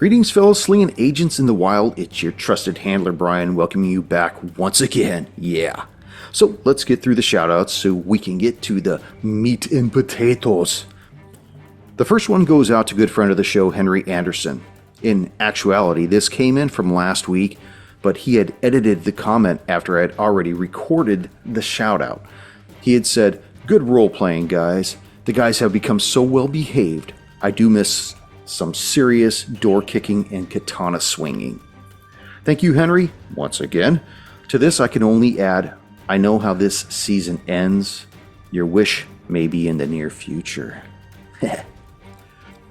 Greetings, fellow slinging agents in the wild. It's your trusted handler, Brian, welcoming you back once again. Yeah. So let's get through the shoutouts so we can get to the meat and potatoes. The first one goes out to good friend of the show, Henry Anderson. In actuality, this came in from last week, but he had edited the comment after I had already recorded the shoutout. He had said, "Good role-playing, guys. The guys have become so well behaved. I do miss some serious door kicking and katana swinging." Thank you, Henry, once again. To this, I can only add, I know how this season ends. Your wish may be in the near future.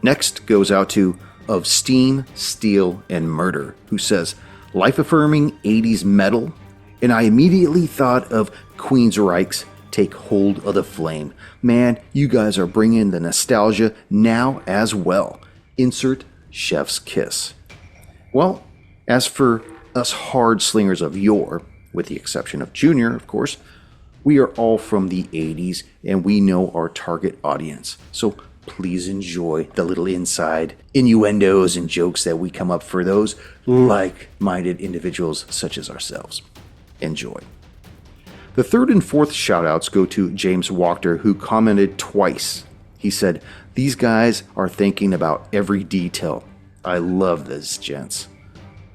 Next goes out to Of Steam, Steel, and Murder, who says, life-affirming 80s metal, and I immediately thought of Queensryche's Take Hold of the Flame. Man, you guys are bringing the nostalgia now as well. Insert chef's kiss. Well, as for us hard slingers of yore, with the exception of Junior, of course, we are all from the 80s and we know our target audience. So please enjoy the little inside innuendos and jokes that we come up for those like-minded individuals such as ourselves. Enjoy. The third and fourth shoutouts go to James Wachter, who commented twice. He said, "These guys are thinking about every detail. I love this, gents."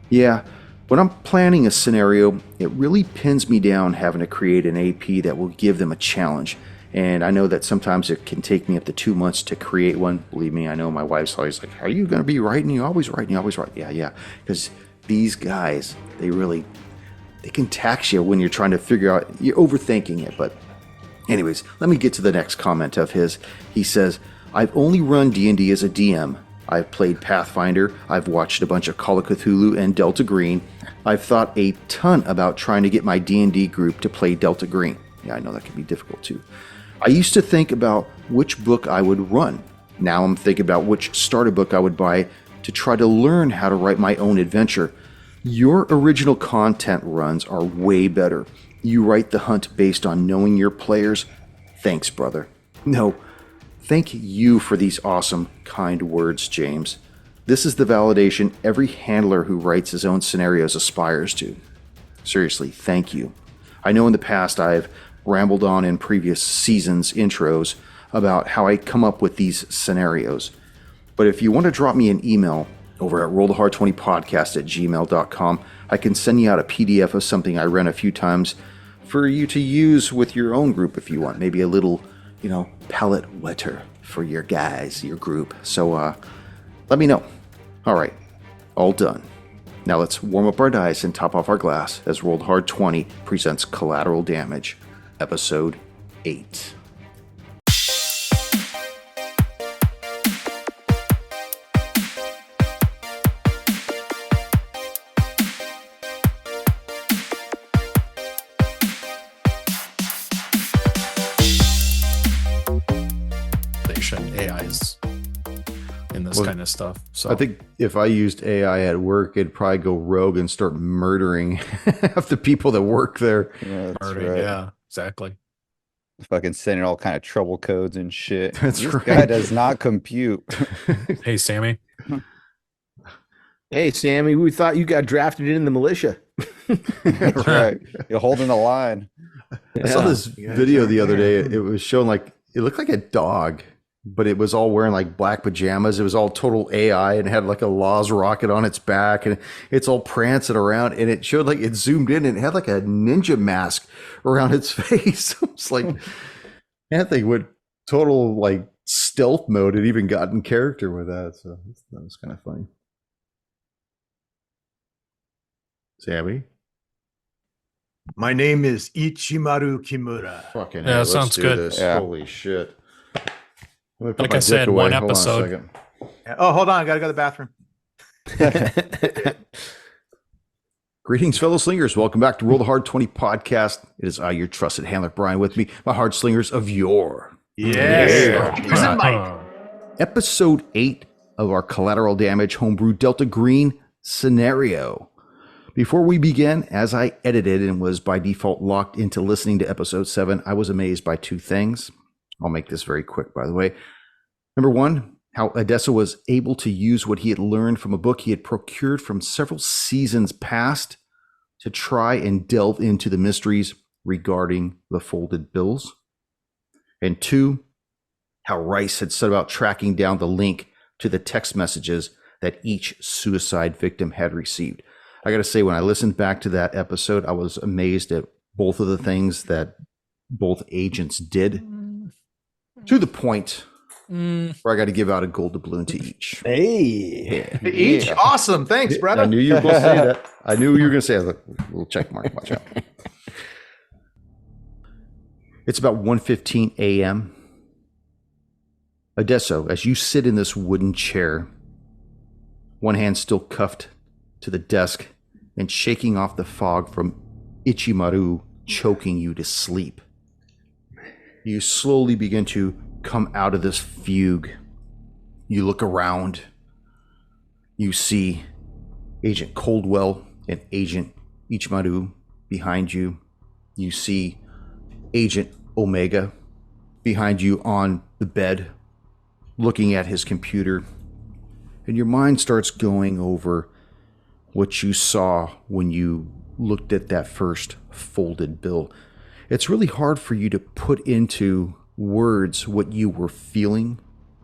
Yeah, when I'm planning a scenario, it really pins me down having to create an AP that will give them a challenge. And I know that sometimes it can take me up to 2 months to create one. Believe me, I know my wife's always like, "Are you going to be writing? You always write, you always write." Yeah. Because these guys, they can tax you when you're trying to figure out, you're overthinking it. But anyways, let me get to the next comment of his. He says, "I've only run D&D as a DM. I've played Pathfinder. I've watched a bunch of Call of Cthulhu and Delta Green. I've thought a ton about trying to get my D&D group to play Delta Green." Yeah, I know that can be difficult too. "I used to think about which book I would run. Now I'm thinking about which starter book I would buy to try to learn how to write my own adventure. Your original content runs are way better. You write the hunt based on knowing your players. Thanks, brother." No, thank you for these awesome, kind words, James. This is the validation every handler who writes his own scenarios aspires to. Seriously, thank you. I know in the past I've rambled on in previous seasons' intros about how I come up with these scenarios. But if you want to drop me an email over at rollthehard20podcast@gmail.com, I can send you out a PDF of something I ran a few times for you to use with your own group if you want. Maybe a little, palate wetter for your guys, your group. So let me know. All right, all done. Now let's warm up our dice and top off our glass as Rolled Hard 20 presents Collateral Damage, Episode 8. AIs in this kind of stuff. So I think if I used AI at work, it'd probably go rogue and start murdering half the people that work there. Yeah, that's right. Yeah, exactly. Fucking sending all kind of trouble codes and shit. That's this right. guy does not compute. Hey, Sammy. Hey, Sammy, we thought you got drafted in the militia. That's right. You're holding the line. I saw this video the other day. It was showing it looked like a dog, but it was all wearing like black pajamas. It was all total AI and had like a Laws rocket on its back and it's all prancing around, and it showed it zoomed in and it had like a ninja mask around its face. It's like that thing went total stealth mode. It even got in character with that. So that was kind of funny. Sammy? My name is Ichimaru Kimura. Fucking Yeah, let's sounds do good. this. Yeah. Holy shit. Like I said, one episode. Oh, hold on. I got to go to the bathroom. Greetings, fellow slingers. Welcome back to Roll the Hard 20 podcast. It is I, your trusted handler, Brian, with me, my hard slingers of yore. Yes. Episode 8 of our Collateral Damage Homebrew Delta Green scenario. Before we begin, as I edited and was by default locked into listening to episode 7, I was amazed by two things. I'll make this very quick, by the way. Number one, how Odessa was able to use what he had learned from a book he had procured from several seasons past to try and delve into the mysteries regarding the folded bills. And 2, how Rice had set about tracking down the link to the text messages that each suicide victim had received. I got to say, when I listened back to that episode, I was amazed at both of the things that both agents did, to the point where I got to give out a gold doubloon to each. Hey. Yeah. Each? Awesome. Thanks, brother. I knew you were going to say that. I knew you were going to say that. A little check mark. Watch out. It's about 1:15 a.m. Odesso, as you sit in this wooden chair, one hand still cuffed to the desk and shaking off the fog from Ichimaru choking you to sleep, you slowly begin to come out of this fugue. You look around. You see Agent Coldwell and Agent Ichimaru behind you. You see Agent Omega behind you on the bed, looking at his computer. And your mind starts going over what you saw when you looked at that first folded bill. It's really hard for you to put into words what you were feeling.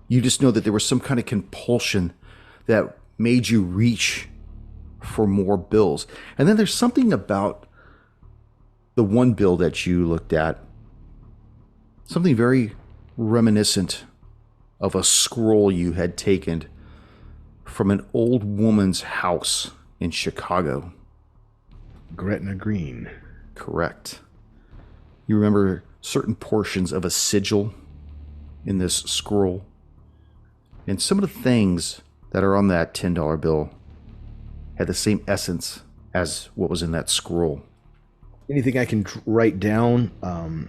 You just know that there was some kind of compulsion that made you reach for more bills. And then there's something about the one bill that you looked at, something very reminiscent of a scroll you had taken from an old woman's house in Chicago. Gretna Green. Correct. You remember certain portions of a sigil in this scroll. And some of the things that are on that $10 bill had the same essence as what was in that scroll. Anything I can write down?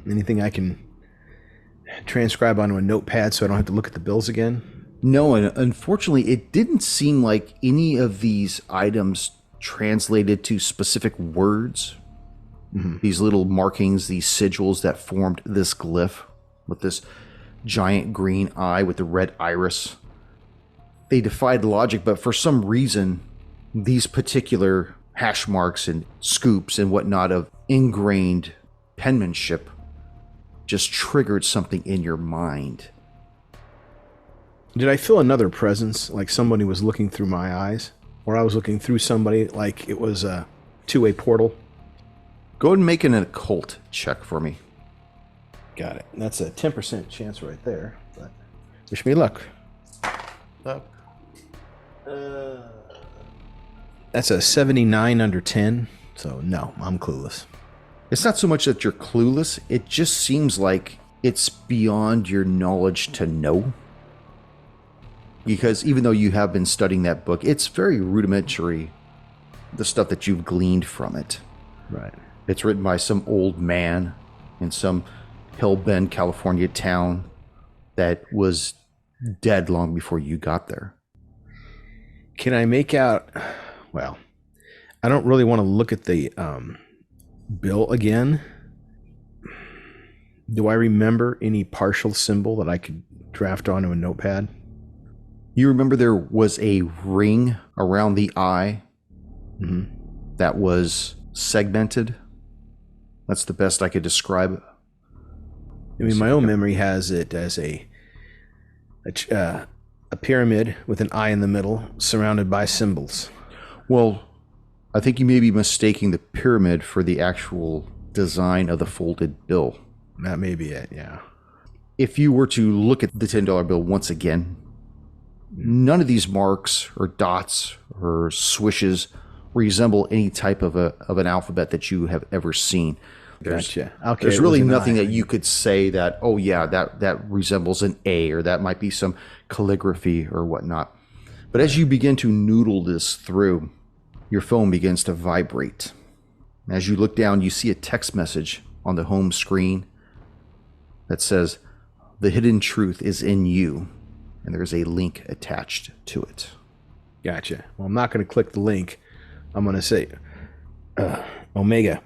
Anything I can transcribe onto a notepad so I don't have to look at the bills again? No, and unfortunately, it didn't seem like any of these items translated to specific words. Mm-hmm. These little markings, these sigils that formed this glyph with this giant green eye with the red iris. They defied logic, but for some reason, these particular hash marks and scoops and whatnot of ingrained penmanship just triggered something in your mind. Did I feel another presence, like somebody was looking through my eyes? Or I was looking through somebody like it was a two-way portal? Go ahead and make an occult check for me. Got it. That's a 10% chance right there. But wish me luck. That's a 79 under 10. So no, I'm clueless. It's not so much that you're clueless. It just seems like it's beyond your knowledge to know. Because even though you have been studying that book, it's very rudimentary, the stuff that you've gleaned from it. Right. It's written by some old man in some Hillbend, California town that was dead long before you got there. Can I make out... Well, I don't really want to look at the bill again. Do I remember any partial symbol that I could draft onto a notepad? You remember there was a ring around the eye that was segmented. That's the best I could describe it. I mean, my own memory has it as a pyramid with an eye in the middle, surrounded by symbols. Well, I think you may be mistaking the pyramid for the actual design of the folded bill. That may be it, yeah. If you were to look at the $10 bill once again, none of these marks or dots or swishes resemble any type of an alphabet that you have ever seen. Gotcha. Okay, there's really nothing that you could say that, oh yeah, that resembles an A, or that might be some calligraphy or whatnot. But as you begin to noodle this through, your phone begins to vibrate. As you look down, you see a text message on the home screen that says, "The hidden truth is in you," and there's a link attached to it. Gotcha. Well, I'm not going to click the link. I'm going to say, Omega,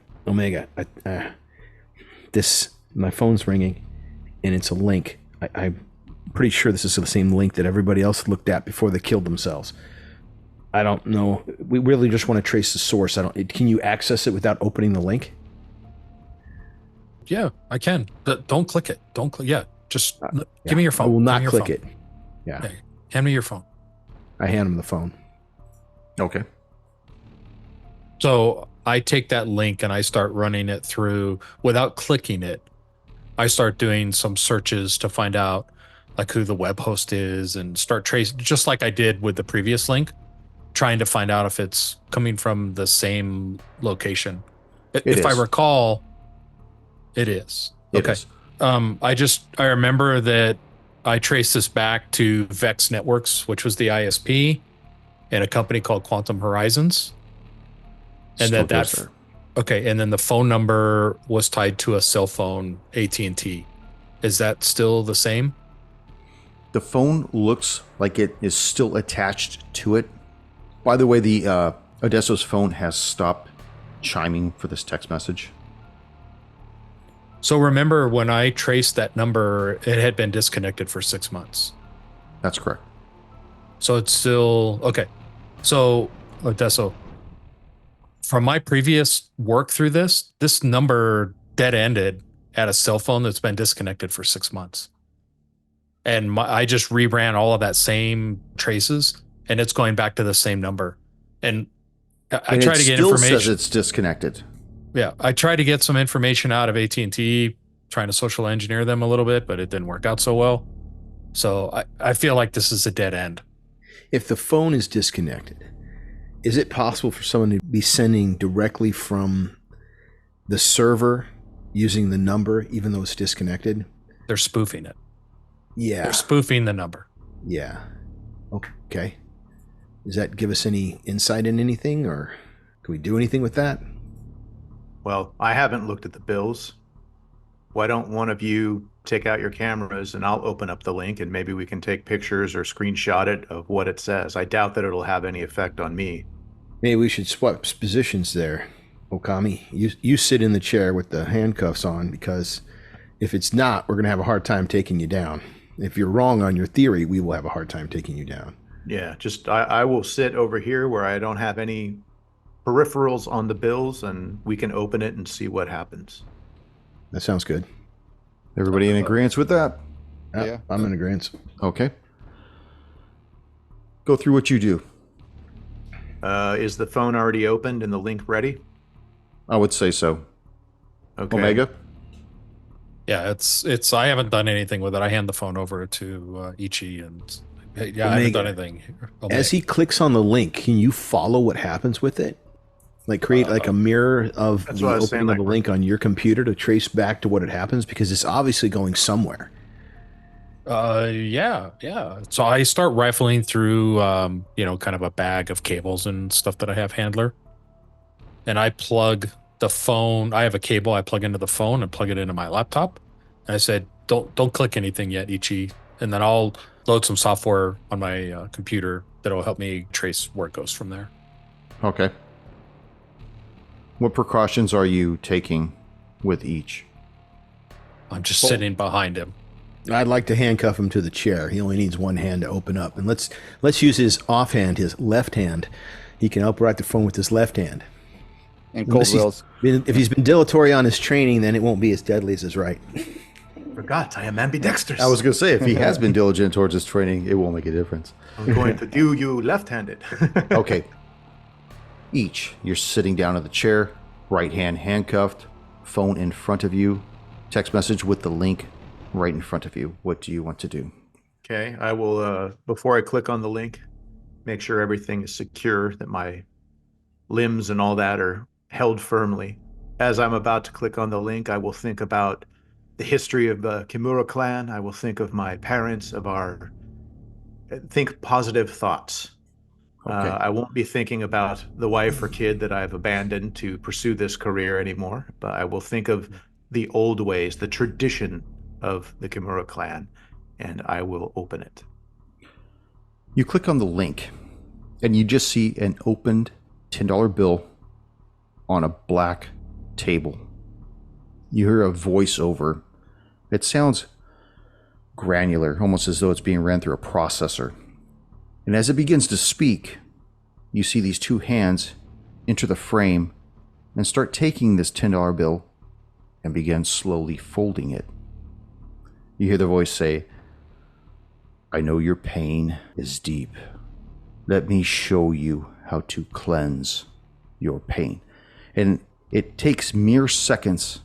my phone's ringing, and it's a link. pretty sure this is the same link that everybody else looked at before they killed themselves. I don't know. We really just want to trace the source. Can you access it without opening the link? Yeah, I can. But don't click it. Don't click. Yeah, just give me your phone. I will not click it. Yeah. Hey, hand me your phone. I hand him the phone. Okay. So I take that link and I start running it through without clicking it. I start doing some searches to find out like who the web host is and start tracing, just like I did with the previous link, trying to find out if it's coming from the same location. If I recall, it is. It is. I remember that I traced this back to Vex Networks, which was the ISP, and a company called Quantum Horizons. And and then the phone number was tied to a cell phone, AT&T. Is that still the same? The phone looks like it is still attached to it. By the way, the Odesso's phone has stopped chiming for this text message. So remember when I traced that number, it had been disconnected for 6 months. That's correct. So it's still okay. So Odesso, from my previous work through this number dead ended at a cell phone that's been disconnected for 6 months. And I just reran all of that same traces and it's going back to the same number. And I try to get information. It still says it's disconnected. Yeah, I tried to get some information out of AT&T, trying to social engineer them a little bit, but it didn't work out so well. So I feel like this is a dead end. If the phone is disconnected, is it possible for someone to be sending directly from the server using the number, even though it's disconnected? They're spoofing it. Yeah. They're spoofing the number. Yeah. Okay. Does that give us any insight in anything, or can we do anything with that? Well, I haven't looked at the bills. Why don't one of you take out your cameras and I'll open up the link and maybe we can take pictures or screenshot it of what it says. I doubt that it'll have any effect on me. Maybe we should swap positions there, Okami. You sit in the chair with the handcuffs on, because if it's not, we're going to have a hard time taking you down. If you're wrong on your theory, we will have a hard time taking you down. Yeah, just I will sit over here where I don't have any peripherals on the bills, and we can open it and see what happens. That sounds good. Everybody in agreement with that? Yeah, I'm in agreement. Okay. Go through what you do. Is the phone already opened and the link ready? I would say so. Okay. Omega? Yeah, it's. I haven't done anything with it. I hand the phone over to Ichi, and Omega, I haven't done anything. Omega. As he clicks on the link, can you follow what happens with it? Like create like a mirror of the opening of the link on your computer to trace back to what it happens, because it's obviously going somewhere. Yeah. So I start rifling through, kind of a bag of cables and stuff that I have handler, and I plug the phone. I have a cable I plug into the phone and plug it into my laptop. And I said, don't click anything yet, Ichi, and then I'll load some software on my computer that'll help me trace where it goes from there. Okay. What precautions are you taking with each? I'm just sitting behind him. I'd like to handcuff him to the chair. He only needs one hand to open up. And let's use his offhand, his left hand. He can operate the phone with his left hand. And if he's been dilatory on his training, then it won't be as deadly as his right. Forgot, I am ambidextrous. I was going to say, if he has been diligent towards his training, it won't make a difference. I'm going to do you left-handed. Okay. Each, you're sitting down in the chair, right hand handcuffed, phone in front of you, text message with the link right in front of you. What do you want to do? Okay, I will, before I click on the link, make sure everything is secure, that my limbs and all that are held firmly. As I'm about to click on the link, I will think about the history of the Kimura clan. I will think of my parents, think positive thoughts. Okay. I won't be thinking about the wife or kid that I've abandoned to pursue this career anymore, but I will think of the old ways, the tradition of the Kimura clan, and I will open it. You click on the link, and you just see an opened $10 bill on a black table. You hear a voiceover. It sounds granular, almost as though it's being ran through a processor. And as it begins to speak, you see these two hands enter the frame and start taking this $10 bill and begin slowly folding it. You hear the voice say, "I know your pain is deep. Let me show you how to cleanse your pain." And it takes mere seconds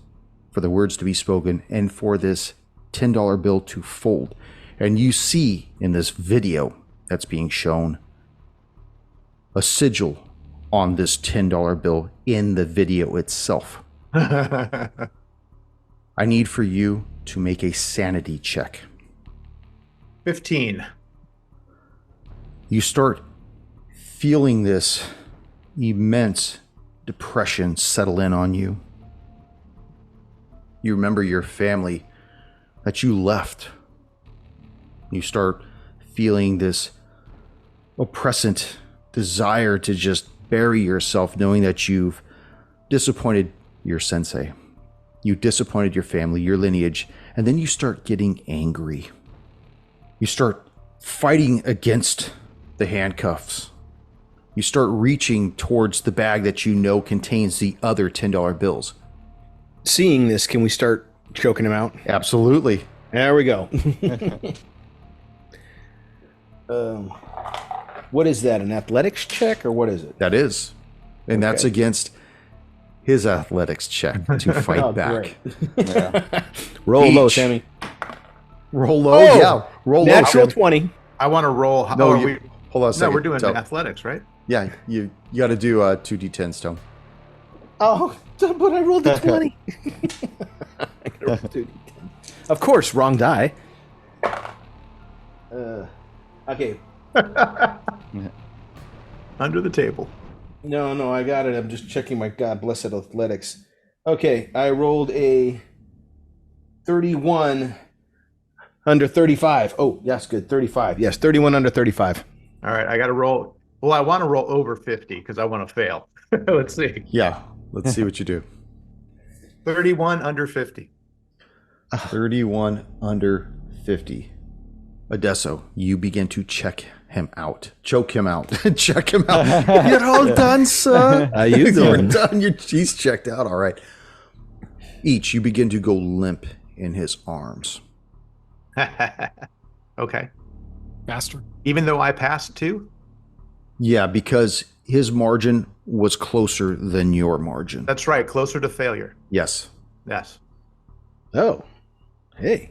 for the words to be spoken and for this $10 bill to fold. And you see in this video that's being shown a sigil on this $10 bill in the video itself. I need for you to make a sanity check. 15. You start feeling this immense depression settle in on you. You remember your family that you left. You start feeling this oppressant desire to just bury yourself, knowing that you've disappointed your sensei. You disappointed your family, your lineage, and then you start getting angry. You start fighting against the handcuffs. You start reaching towards the bag that you know contains the other $10 bills. Seeing this, can we start choking him out? Absolutely. There we go. What is that? An athletics check or what is it? That is. And that's against his athletics check to fight back. Yeah. Roll low, Each. Sammy. Roll low, Oh, yeah. Roll low. Natural Sam. 20. I want to roll. No, are you, we, hold on a no, second. we're doing So, athletics, right? yeah, you got to do 2d10, Stone. Oh, but I rolled a 20. Of course, wrong die. Okay. Under the table. No, I got it. I'm just checking my God blessed athletics. Okay, I rolled a 31 under 35. Oh, yes, good. 35. Yes, 31 under 35. All right, I got to roll. Well, I want to roll over 50 because I want to fail. Let's see. Yeah, let's see what you do. 31 under 50. 31 under 50. Adesso, you begin to check him out. Choke him out. Check him out. You're all done, sir. How you You're doing? done. He's checked out. All right. Each, you begin to go limp in his arms. Okay. Master. Even though I passed too? Yeah, because his margin was closer than your margin. That's right. Closer to failure. Yes. Yes. Oh, hey.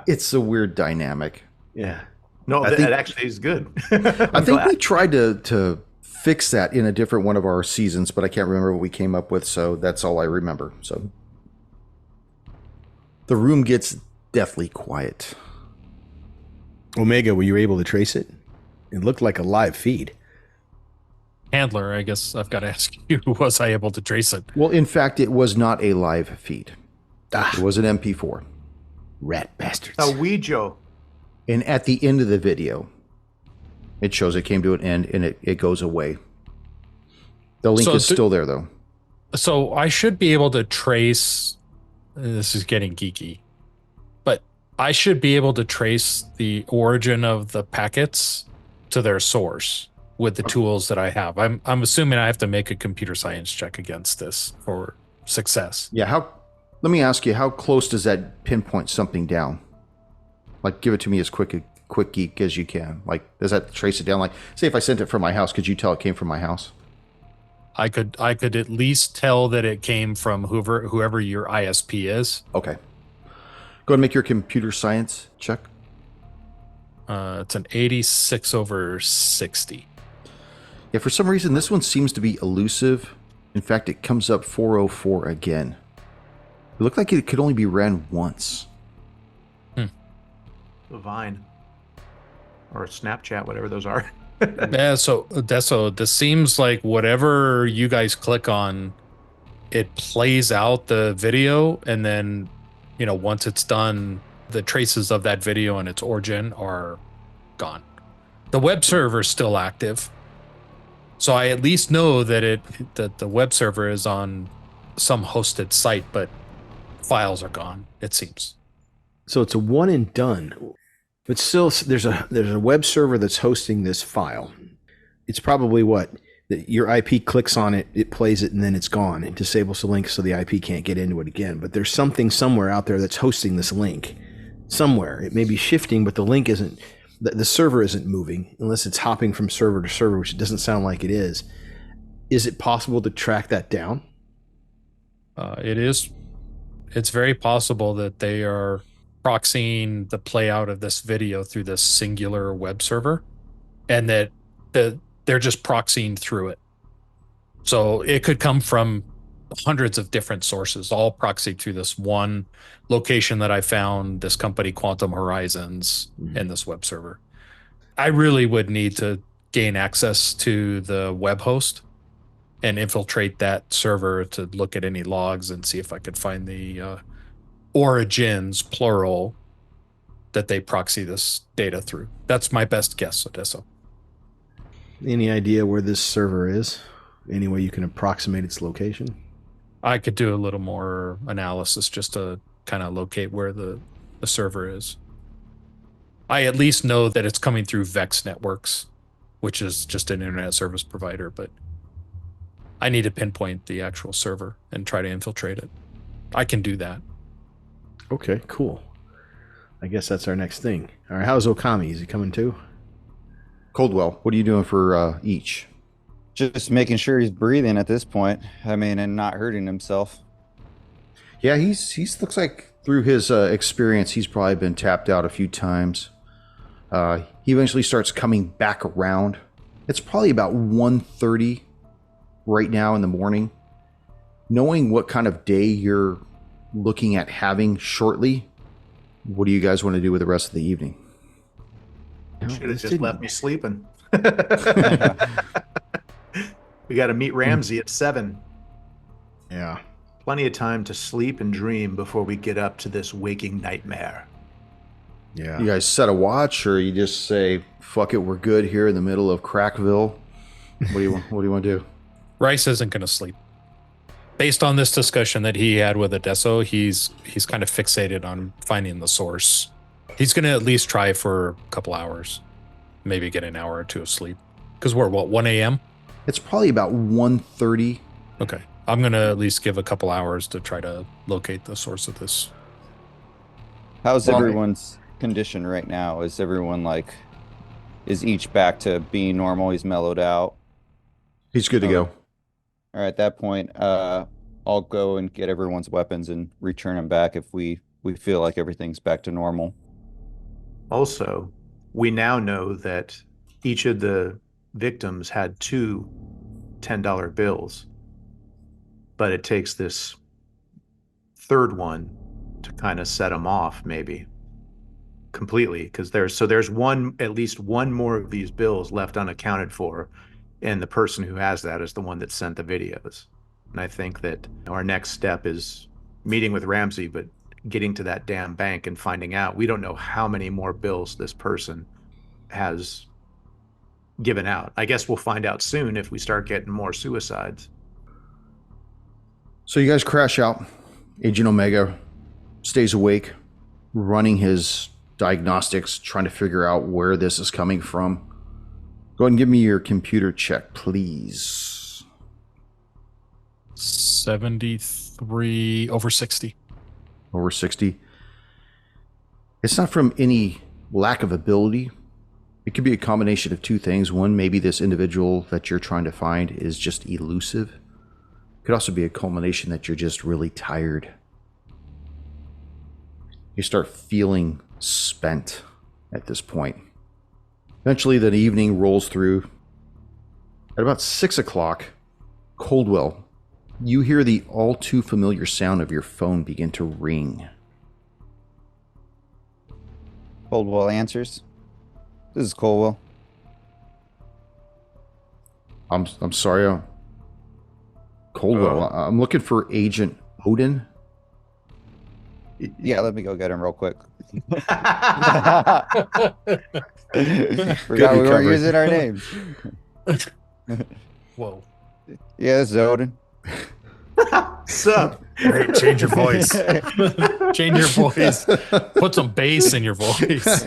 It's a weird dynamic. Yeah. No, I that think- actually is good. I think we tried to fix that in a different one of our seasons, but I can't remember what we came up with, so that's all I remember. So the room gets deathly quiet. Omega, were you able to trace it? It looked like a live feed. Handler, I guess I've got to ask you, was I able to trace it? Well, in fact, it was not a live feed. Ah, It was an MP4. rat bastards. A Ouija. And at the end of the video, it shows it came to an end and it goes away. The link So is still there, though. So I should be able to trace. This is getting geeky, but I should be able to trace the origin of the packets to their source with the tools that I have. I'm assuming I have to make a computer science check against this for success. Yeah, let me ask you, how close does that pinpoint something down? Like, give it to me as quick geek as you can. Like, does that trace it down? Like, say if I sent it from my house, could you tell it came from my house? I could at least tell that it came from whoever your ISP is. Okay. Go ahead and make your computer science check. It's an 86 over 60. Yeah, for some reason, this one seems to be elusive. In fact, it comes up 404 again. It looked like it could only be ran once. Vine. Or Snapchat, whatever those are. Yeah, so this seems like whatever you guys click on, it plays out the video, and then, once it's done, the traces of that video and its origin are gone. The web server is still active, so I at least know that the web server is on some hosted site, but files are gone, it seems. So it's a one and done. But still, there's a web server that's hosting this file. It's probably your IP clicks on it, it plays it, and then it's gone. It disables the link so the IP can't get into it again. But there's something somewhere out there that's hosting this link. Somewhere. It may be shifting, but the link isn't, the server isn't moving unless it's hopping from server to server, which it doesn't sound like it is. Is it possible to track that down? It is. It's very possible that they are proxying the playout of this video through this singular web server, and that they're just proxying through it. So it could come from hundreds of different sources, all proxied through this one location that I found, this company Quantum Horizons, in this web server. I really would need to gain access to the web host and infiltrate that server to look at any logs and see if I could find the origins, plural, that they proxy this data through. That's my best guess, Odessa. Any idea where this server is? Any way you can approximate its location? I could do a little more analysis just to kind of locate where the server is. I at least know that it's coming through Vex Networks, which is just an internet service provider, but I need to pinpoint the actual server and try to infiltrate it. I can do that. Okay, cool. I guess that's our next thing. All right, how's Okami? Is he coming too? Coldwell, what are you doing for each? Just making sure he's breathing at this point. I mean, and not hurting himself. Yeah, he's looks like through his experience, he's probably been tapped out a few times. He eventually starts coming back around. It's probably about 1:30 right now in the morning. Knowing what kind of day you're looking at having shortly, what do you guys want to do with the rest of the evening? Should have just left me sleeping. We got to meet Ramsey at 7. Yeah. Plenty of time to sleep and dream before we get up to this waking nightmare. Yeah. You guys set a watch, or you just say, "Fuck it, we're good here in the middle of Crackville"? What do you want to do? Rice isn't going to sleep. Based on this discussion that he had with Odesso, he's kind of fixated on finding the source. He's going to at least try for a couple hours, maybe get an hour or two of sleep. Because we're 1 a.m.? It's probably about 1:30. Okay. I'm going to at least give a couple hours to try to locate the source of this. How's everyone's condition right now? Is everyone is each back to being normal? He's mellowed out. He's good to go. All right, at that point, I'll go and get everyone's weapons and return them back if we feel like everything's back to normal. Also, we now know that each of the victims had 2 $10 bills, but it takes this third one to kind of set them off, maybe completely, because there's at least one more of these bills left unaccounted for, and the person who has that is the one that sent the videos. And I think that our next step is meeting with Ramsey, but getting to that damn bank and finding out. We don't know how many more bills this person has given out. I guess we'll find out soon if we start getting more suicides. So you guys crash out. Agent Omega stays awake, running his diagnostics, trying to figure out where this is coming from. Go ahead and give me your computer check, please. 73 over 60. Over 60. It's not from any lack of ability. It could be a combination of two things. One, maybe this individual that you're trying to find is just elusive. It could also be a culmination that you're just really tired. You start feeling spent at this point. Eventually, the evening rolls through. At about 6 o'clock, Coldwell, you hear the all too familiar sound of your phone begin to ring. Coldwell answers. This is Coldwell. I'm sorry. Coldwell, I'm looking for Agent Odin. Yeah, let me go get him real quick. Forgot we recovery. weren't using our names. Whoa. Yeah, this is Odin. Sup? Hey, change your voice. Change your voice. Put some bass in your voice.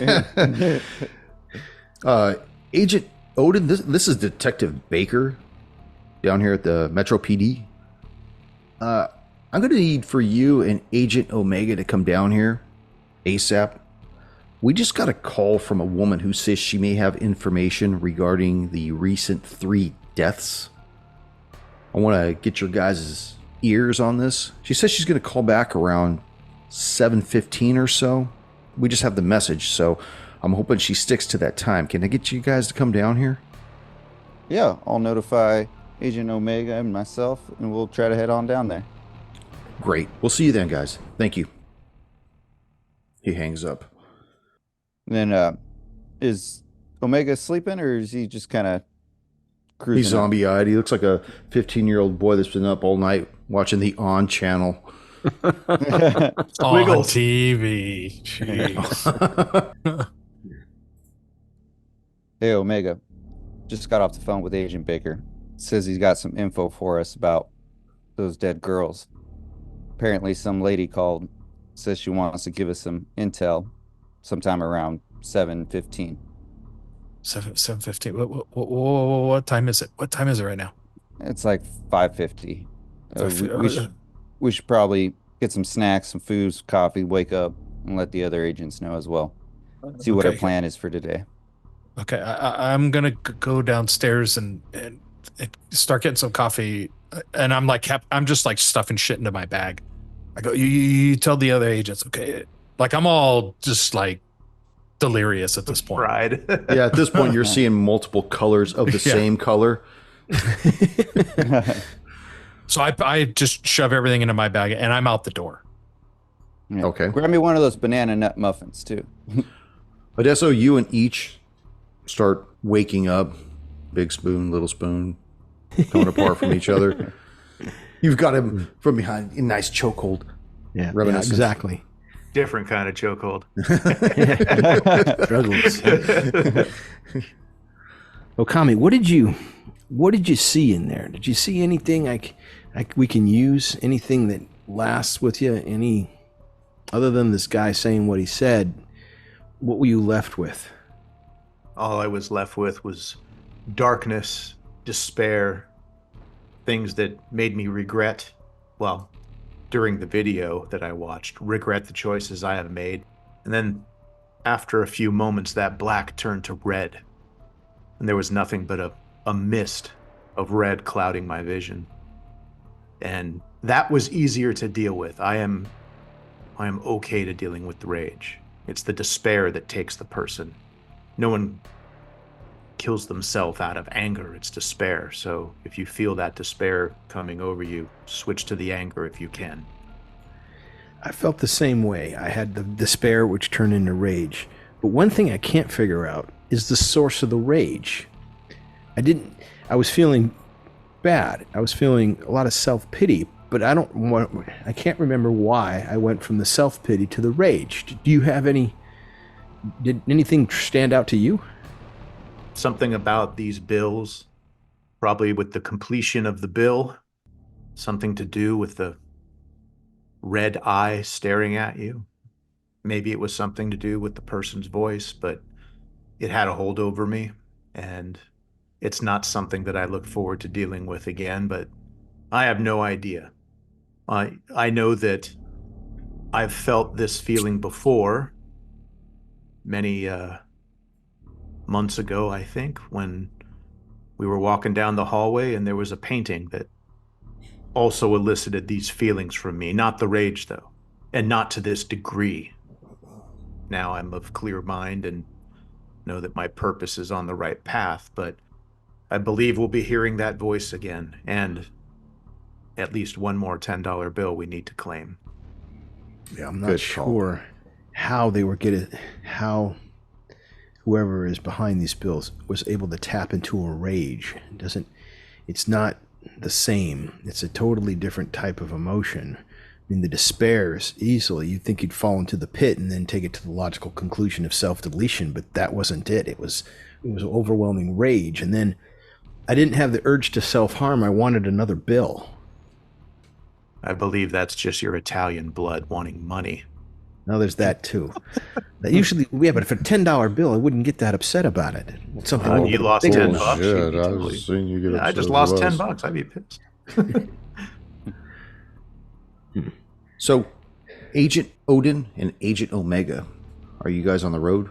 Agent Odin, this is Detective Baker down here at the Metro PD. I'm going to need for you and Agent Omega to come down here ASAP. We just got a call from a woman who says she may have information regarding the recent 3 deaths. I want to get your guys' ears on this. She says she's going to call back around 7:15 or so. We just have the message, so I'm hoping she sticks to that time. Can I get you guys to come down here? Yeah, I'll notify Agent Omega and myself, and we'll try to head on down there. Great. We'll see you then, guys. Thank you. He hangs up. Then, is Omega sleeping, or is he just kind of cruising? He's zombie-eyed. He looks like a 15-year-old boy that's been up all night watching the On channel. On TV. Jeez. Hey, Omega. Just got off the phone with Agent Baker. Says he's got some info for us about those dead girls. Apparently some lady called, says she wants to give us some intel sometime around 7:15. 7:15. What time is it? What time is it right now? It's like 5:50. We should probably get some snacks, some food, some coffee, wake up, and let the other agents know as well. See what our plan is for today. Okay, I'm gonna go downstairs and start getting some coffee, and I'm just like stuffing shit into my bag. I go, you tell the other agents, okay? Like I'm all just like delirious at this point. Pride. Yeah, at this point you're seeing multiple colors of the same color. So I just shove everything into my bag and I'm out the door. Yeah. Okay. Grab me one of those banana nut muffins too. Odesso, you and each start waking up. Big spoon, little spoon, coming apart from each other. You've got him from behind in nice chokehold. Yeah, Reminiscence. exactly. Different kind of chokehold. Struggles. Okami, what did you see in there? Did you see anything like we can use? Anything that lasts with you? Any other than this guy saying what he said? What were you left with? All I was left with was darkness, despair, things that made me regret, well, during the video that I watched, regret the choices I have made. And then after a few moments, that black turned to red. And there was nothing but a mist of red clouding my vision. And that was easier to deal with. I am okay to dealing with the rage. It's the despair that takes the person. No one kills themselves out of anger. It's despair. So if you feel that despair coming over you, switch to the anger if you can. I felt the same way. I had the despair which turned into rage. But one thing I can't figure out is the source of the rage. I was feeling bad. I was feeling a lot of self-pity, but I can't remember why I went from the self-pity to the rage. Do you have did anything stand out to you? Something about these bills, probably with the completion of the bill, something to do with the red eye staring at you. Maybe it was something to do with the person's voice, but it had a hold over me, and it's not something that I look forward to dealing with again, but I have no idea. I know that I've felt this feeling before, many months ago, I think, when we were walking down the hallway and there was a painting that also elicited these feelings from me. Not the rage, though, and not to this degree. Now I'm of clear mind and know that my purpose is on the right path, but I believe we'll be hearing that voice again, and at least one more $10 bill we need to claim. Yeah, I'm not sure how they were how whoever is behind these bills was able to tap into a rage. It's not the same. It's a totally different type of emotion. I mean, the despair is easily, you'd think you'd fall into the pit and then take it to the logical conclusion of self-deletion, but that wasn't it. It was overwhelming rage. And then I didn't have the urge to self-harm. I wanted another bill. I believe that's just your Italian blood wanting money. Now there's that too. That usually, yeah, but for a $10 bill, I wouldn't get that upset about it. It's something You lost bigger. $10. Shit, you'd be I totally- was seeing you get upset I just as lost it was. $10. I'd be pissed. So, Agent Odin and Agent Omega, are you guys on the road?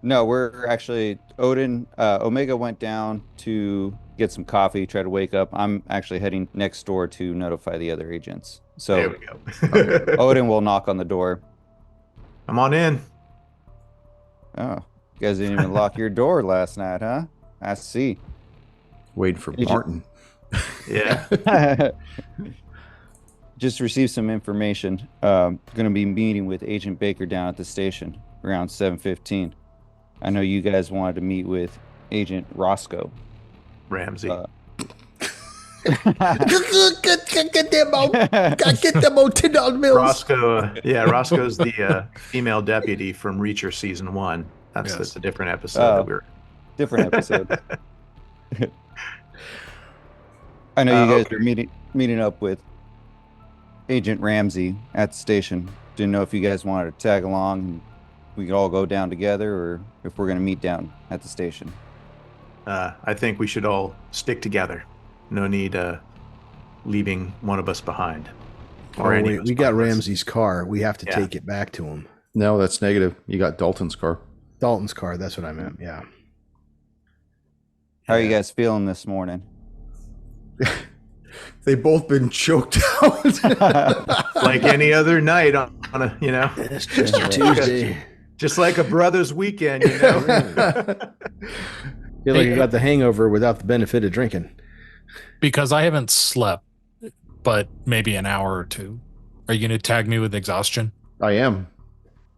No, we're actually Omega went down to get some coffee, try to wake up. I'm actually heading next door to notify the other agents. There So we go. Odin will knock on the door. Come on in. Oh, you guys didn't even lock your door last night, huh? I see. Waiting for Agent- Martin. Yeah. Just received some information. Going to be meeting with Agent Baker down at the station around 7:15. I know you guys wanted to meet with Agent Roscoe. Ramsey. Get them out. Get them out $10 bills. Roscoe's the female deputy from Reacher season 1. That's a different episode that we're. Different episode. I know you guys are meeting up with Agent Ramsey at the station. Didn't know if you guys wanted to tag along and we could all go down together, or if we're going to meet down at the station. I think we should all stick together. No need leaving one of us behind. Oh, any wait, of us we got behind. Ramsey's car. We have to Yeah. take it back to him. No, that's negative. You got Dalton's car. Dalton's car. That's what I meant. Yeah. How are you guys feeling this morning? They've both been choked out. Like any other night on a, It's just a Tuesday. just like a brother's weekend, you know. Feel like you got the hangover without the benefit of drinking. Because I haven't slept, but maybe an hour or two. Are you going to tag me with exhaustion? I am.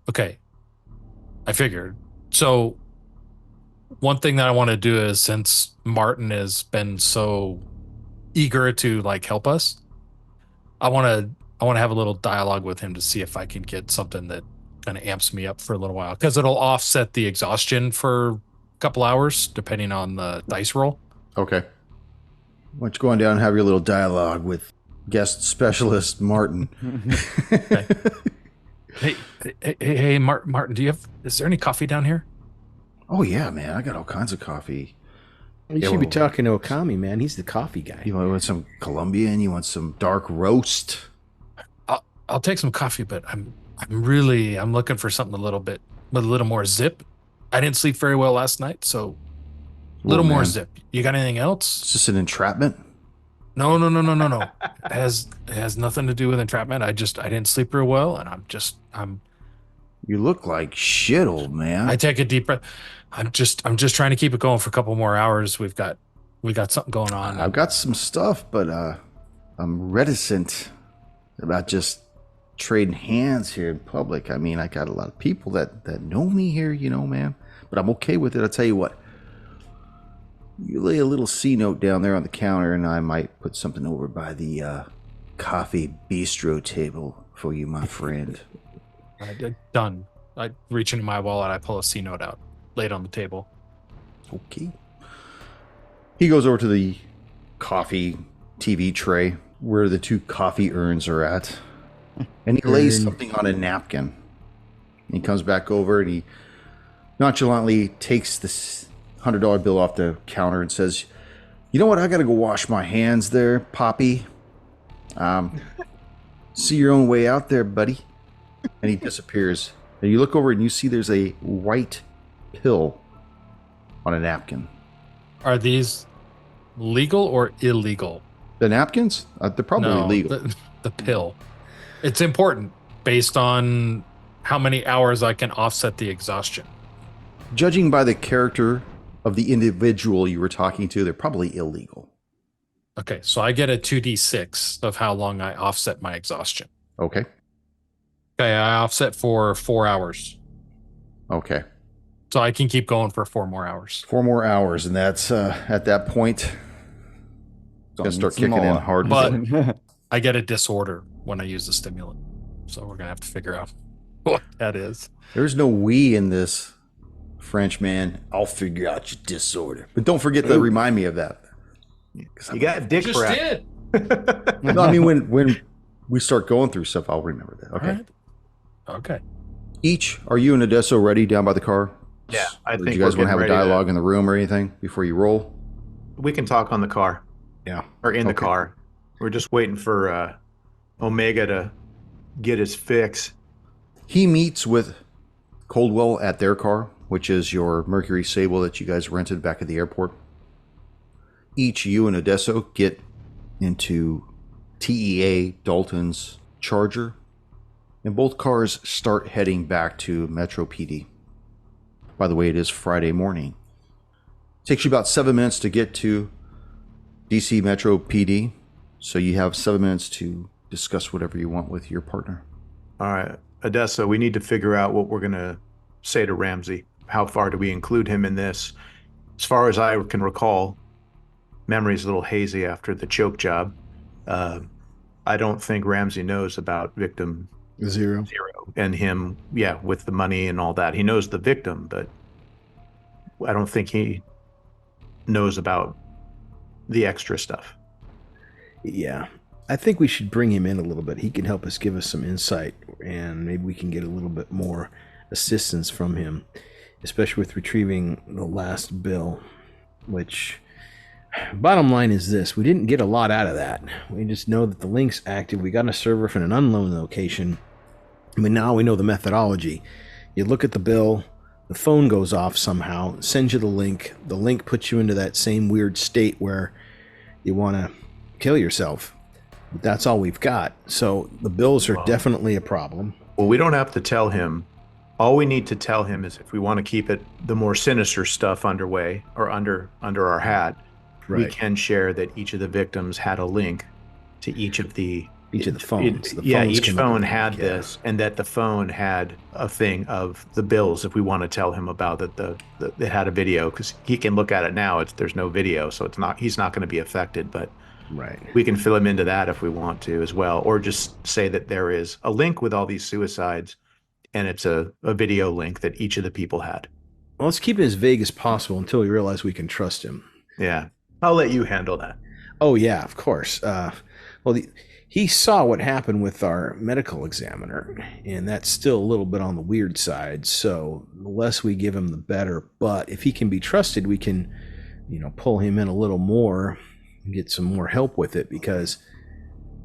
Okay. I figured. So one thing that I want to do is, since Martin has been so eager to like help us, I want to have a little dialogue with him to see if I can get something that kind of amps me up for a little while, because it'll offset the exhaustion for a couple hours depending on the dice roll. Okay. Why don't you go on down and have your little dialogue with guest specialist Martin? Hey, Martin, is there any coffee down here? Oh, yeah, man. I got all kinds of coffee. You Yeah, should be well- talking to Okami, man. He's the coffee guy. You want some Colombian? You want some dark roast? I'll take some coffee, but I'm looking for something a little bit with a little more zip. I didn't sleep very well last night, so a little Whoa, more man. zip. You got anything else? Is this an entrapment? No. It has nothing to do with entrapment. I didn't sleep real well, and You look like shit, old man. I take a deep breath. I'm just trying to keep it going for a couple more hours. We got something going on. I've got some stuff, but I'm reticent about just trading hands here in public. I mean, I got a lot of people that know me here, man. But I'm okay with it. I'll tell you what. You lay a little C note down there on the counter, and I might put something over by the coffee bistro table for you, my friend. Done. I reach into my wallet. I pull a C note out, lay it on the table. Okay. He goes over to the coffee TV tray where the two coffee urns are at, and he lays something on a napkin. He comes back over and he nonchalantly takes this $100 bill off the counter and says, "You know what? I got to go wash my hands there, Poppy. See your own way out there, buddy." And he disappears. And you look over and you see there's a white pill on a napkin. Are these legal or illegal? The napkins? They're probably No, illegal. The pill. It's important based on how many hours I can offset the exhaustion. Judging by the character of the individual you were talking to, they're probably illegal. Okay, so I get a 2d6 of how long I offset my exhaustion. Okay. Okay, I offset for 4 hours. Okay. So I can keep going for 4 more hours. 4 more hours, and that's at that point, it's gonna start kicking in hard. But- I get a disorder when I use the stimulant. So we're going to have to figure out what that is. There's no we in this, French man. I'll figure out your disorder. But don't forget to remind me of that. You got dick Just breath. did. No, I mean, when we start going through stuff, I'll remember that. Okay. All right. Okay. Each, are you and Odesso ready down by the car? Yeah, I Or think do you guys we're want to have a getting ready to- dialogue in the room or anything before you roll? We can talk on the car Yeah. or in the Okay. car. We're just waiting for Omega to get his fix. He meets with Coldwell at their car, which is your Mercury Sable that you guys rented back at the airport. Each, you and Odesso get into TEA Dalton's Charger, and both cars start heading back to Metro PD. By the way, it is Friday morning. Takes you about 7 minutes to get to DC Metro PD, so you have 7 minutes to discuss whatever you want with your partner. All right, Odessa, we need to figure out what we're going to say to Ramsey. How far do we include him in this? As far as I can recall, memory's a little hazy after the choke job. I don't think Ramsey knows about victim Zero. and him, with the money and all that. He knows the victim, but I don't think he knows about the extra stuff. Yeah. I think we should bring him in a little bit. He can help us, give us some insight, and maybe we can get a little bit more assistance from him, especially with retrieving the last bill, which, bottom line is this: we didn't get a lot out of that. We just know that the link's active. We got a server from an unknown location. I mean, now we know the methodology. You look at the bill, the phone goes off somehow, sends you the link puts you into that same weird state where you want to kill yourself. But that's all we've got. So the bills are definitely a problem. Well, we don't have to tell him. All we need to tell him is if we want to keep it the more sinister stuff underway or under our hat, we Right. can share that each of the victims had a link to each of the phones. The yeah, phones each can- phone had yeah. this, and that the phone had a thing of the bills. If we want to tell him about that, it had a video, because he can look at it now. There's no video, so he's not going to be affected. But Right. we can fill him into that if we want to as well, or just say that there is a link with all these suicides, and it's a video link that each of the people had. Well, let's keep it as vague as possible until we realize we can trust him. Yeah, I'll let you handle that. Oh, yeah, of course. He saw what happened with our medical examiner, and that's still a little bit on the weird side. So the less we give him, the better. But if he can be trusted, we can, pull him in a little more and get some more help with it, because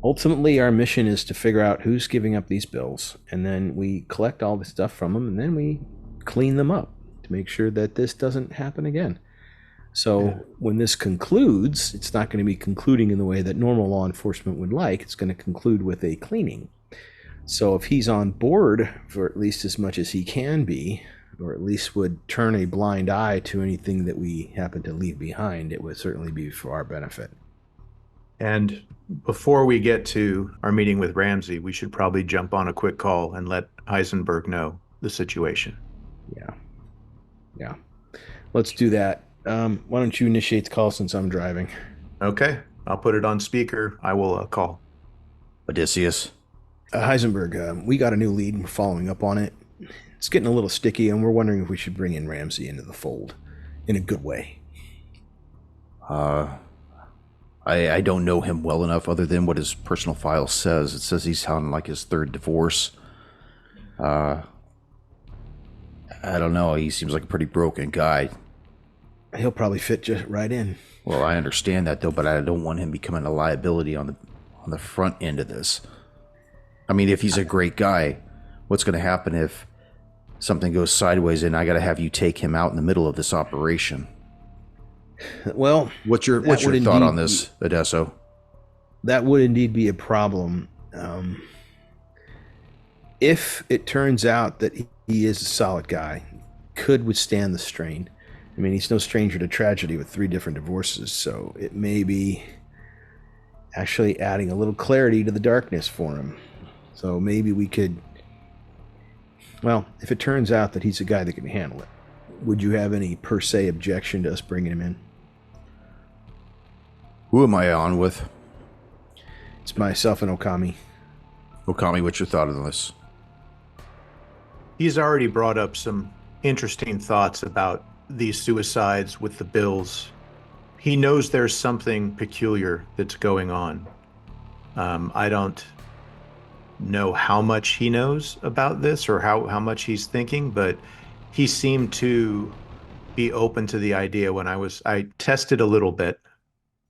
ultimately our mission is to figure out who's giving up these bills, and then we collect all the stuff from them, and then we clean them up to make sure that this doesn't happen again. So when this concludes, it's not going to be concluding in the way that normal law enforcement would like. It's going to conclude with a cleaning. So if he's on board for at least as much as he can be, or at least would turn a blind eye to anything that we happen to leave behind, it would certainly be for our benefit. And before we get to our meeting with Ramsey, we should probably jump on a quick call and let Heisenberg know the situation. Yeah. Let's do that. Why don't you initiate the call since I'm driving? Okay, I'll put it on speaker. I will call. Odysseus. Heisenberg, we got a new lead and we're following up on it. It's getting a little sticky, and we're wondering if we should bring in Ramsey into the fold in a good way. I don't know him well enough other than what his personal file says. It says he's on like his third divorce. I don't know. He seems like a pretty broken guy. He'll probably fit just right in. Well, I understand that though, but I don't want him becoming a liability on the front end of this. I mean, if he's a great guy, what's going to happen if something goes sideways and I got to have you take him out in the middle of this operation? Well, What's your thought on this, Odesso? That would indeed be a problem. If it turns out that he is a solid guy, could withstand the strain. I mean, he's no stranger to tragedy with 3 different divorces, so it may be actually adding a little clarity to the darkness for him. So maybe we could, well, if it turns out that he's a guy that can handle it, would you have any per se objection to us bringing him in? Who am I on with? It's myself and Okami. Okami, what's your thought on this? He's already brought up some interesting thoughts about these suicides with the bills. he knows there's something peculiar that's going on. I don't know how much he knows about this or how much he's thinking, but he seemed to be open to the idea when I tested a little bit,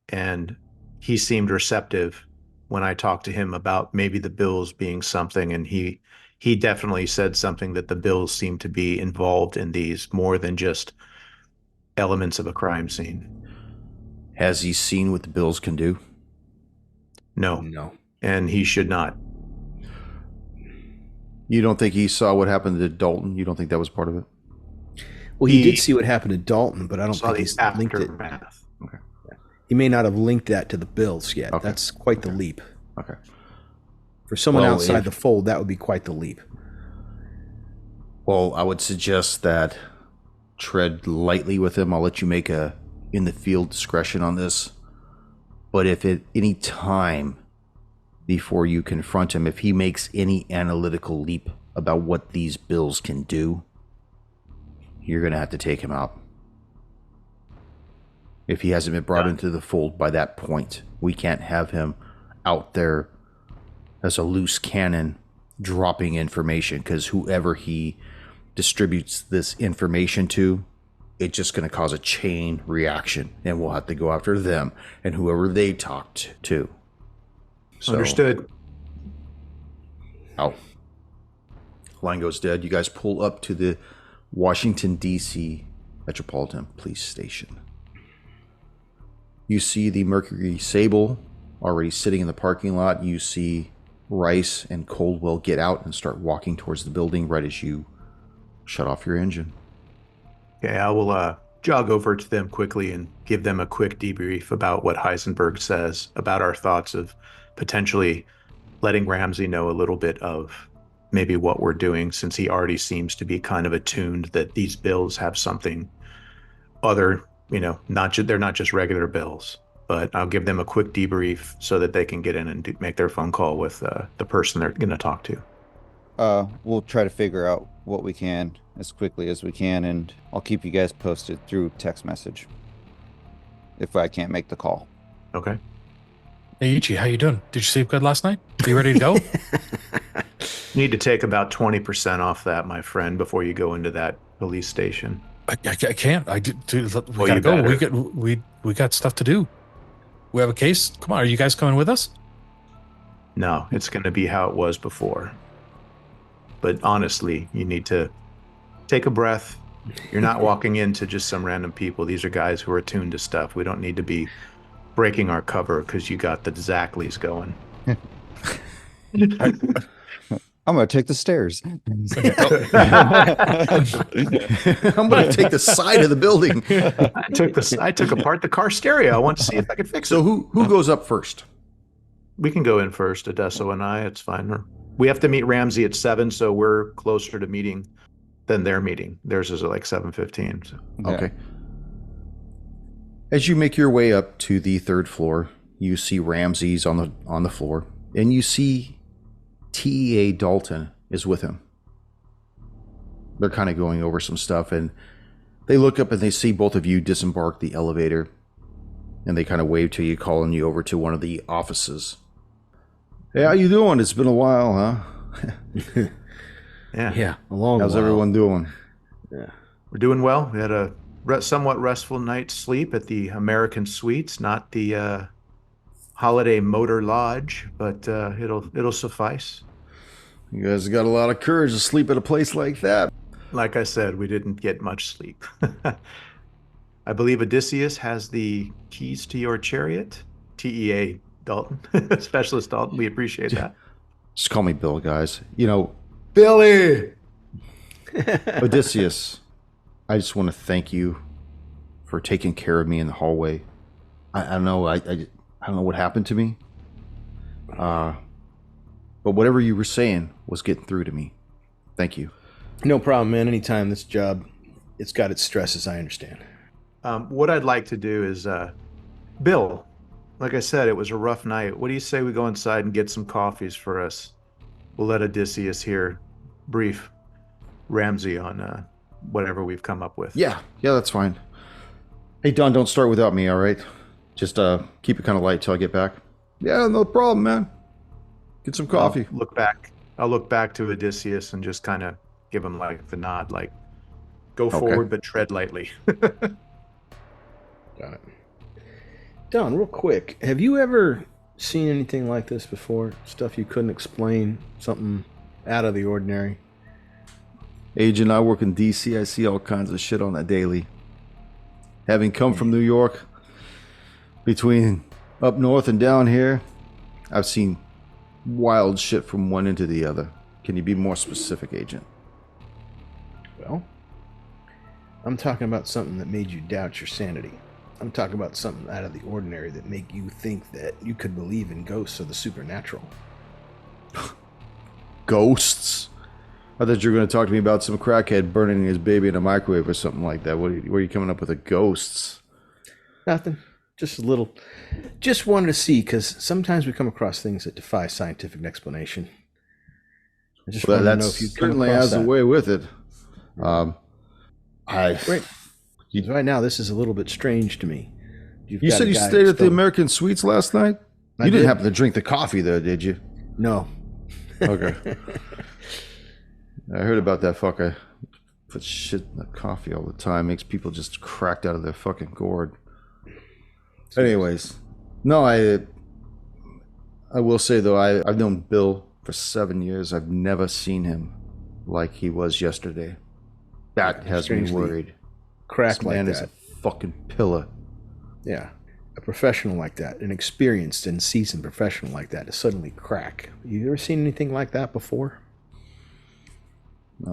and he seemed receptive when I talked to him about maybe the bills being something, and he definitely said something that the bills seem to be involved in these more than just elements of a crime scene. Has he seen what the bills can do? No. And he should not. You don't think he saw what happened to Dalton? You don't think that was part of it? Well, he did see what happened to Dalton, but I don't think he's linked it. Aftermath. Okay. He may not have linked that to the bills yet. Okay. That's quite the leap. Okay. For someone outside the fold, that would be quite the leap. Well, I would suggest that tread lightly with him. I'll let you make a in the field discretion on this. But if at any time before you confront him, if he makes any analytical leap about what these bills can do, you're going to have to take him out. If he hasn't been brought into the fold by that point, we can't have him out there as a loose cannon dropping information, because whoever he distributes this information to, it's just going to cause a chain reaction, and we'll have to go after them and whoever they talked to. So, Understood. Oh. Line goes dead. You guys pull up to the Washington, D.C. Metropolitan Police Station. You see the Mercury Sable already sitting in the parking lot. You see Rice and Coldwell get out and start walking towards the building right as you shut off your engine. Okay, I will jog over to them quickly and give them a quick debrief about what Heisenberg says about our thoughts of potentially letting Ramsey know a little bit of maybe what we're doing, since he already seems to be kind of attuned that these bills have something other, they're not just regular bills. But I'll give them a quick debrief so that they can get in and make their phone call with the person they're going to talk to. We'll try to figure out what we can as quickly as we can, and I'll keep you guys posted through text message if I can't make the call. Okay. Hey, Ichi, how you doing? Did you sleep good last night? Are you ready to go? Need to take about 20% off that, my friend, before you go into that police station. I can't. We Well, gotta you go. better. We got stuff to do. We have a case. Come on, are you guys coming with us? No, it's going to be how it was before. But honestly, you need to take a breath. You're not walking into just some random people. These are guys who are attuned to stuff. We don't need to be breaking our cover because you got the Zackleys going. I'm going to take the stairs. I'm going to take the side of the building. I took apart the car stereo. I want to see if I could fix it. So who goes up first? We can go in first, Adesso and I. It's fine. We have to meet Ramsey at 7, so we're closer to meeting than their meeting. Theirs is at like 7:15. So. Okay. As you make your way up to the 3rd floor, you see Ramsey's on the floor, and you see TEA Dalton is with him. They're kind of going over some stuff, and they look up and they see both of you disembark the elevator, and they kind of wave to you, calling you over to one of the offices. Hey, how you doing? It's been a while, huh? Yeah. A long How's while. everyone doing? Yeah. We're doing well. We had a somewhat restful night's sleep at the American Suites, not the Holiday Motor Lodge, but it'll suffice. You guys got a lot of courage to sleep at a place like that. Like I said, we didn't get much sleep. I believe Odysseus has the keys to your chariot. TEA Dalton, Specialist Dalton. We appreciate that. Just call me Bill, guys. Billy! Odysseus, I just want to thank you for taking care of me in the hallway. I don't know. I don't know what happened to me. But whatever you were saying was getting through to me. Thank you. No problem, man. Anytime. This job, it's got its stresses, I understand. What I'd like to do is, Bill, like I said, it was a rough night. What do you say we go inside and get some coffees for us? We'll let Odysseus here brief Ramsey on whatever we've come up with. Yeah, that's fine. Hey, Don, don't start without me, all right? Just keep it kind of light till I get back. Yeah, no problem, man. Get some coffee. I'll look back to Odysseus and just kind of give him like the nod, like go Okay. forward but tread lightly. Got it. Don, real quick, have you ever seen anything like this before? Stuff you couldn't explain, something out of the ordinary? Agent, I work in DC. I see all kinds of shit on a daily. Having come from New York, between up north and down here, I've seen wild shit from one end to the other. Can you be more specific, Agent? Well, I'm talking about something that made you doubt your sanity. I'm talking about something out of the ordinary that make you think that you could believe in ghosts or the supernatural. Ghosts? I thought you were going to talk to me about some crackhead burning his baby in a microwave or something like that. Where are you coming up with the ghosts? Nothing. Just a little. Just wanted to see, because sometimes we come across things that defy scientific explanation. I just wanted to know if you certainly has a way with it. Right now, this is a little bit strange to me. You said you stayed at the American Suites last night? You didn't happen to drink the coffee there, did you? No. Okay. I heard about that fucker. Put shit in the coffee all the time. Makes people just cracked out of their fucking gourd. Anyways, no, I will say though, I've known Bill for 7 years. I've never seen him like he was yesterday. That has me worried. Cracked This man like is that. a fucking pillar. Yeah. A professional like that, an experienced and seasoned professional like that, to suddenly crack. You ever seen anything like that before?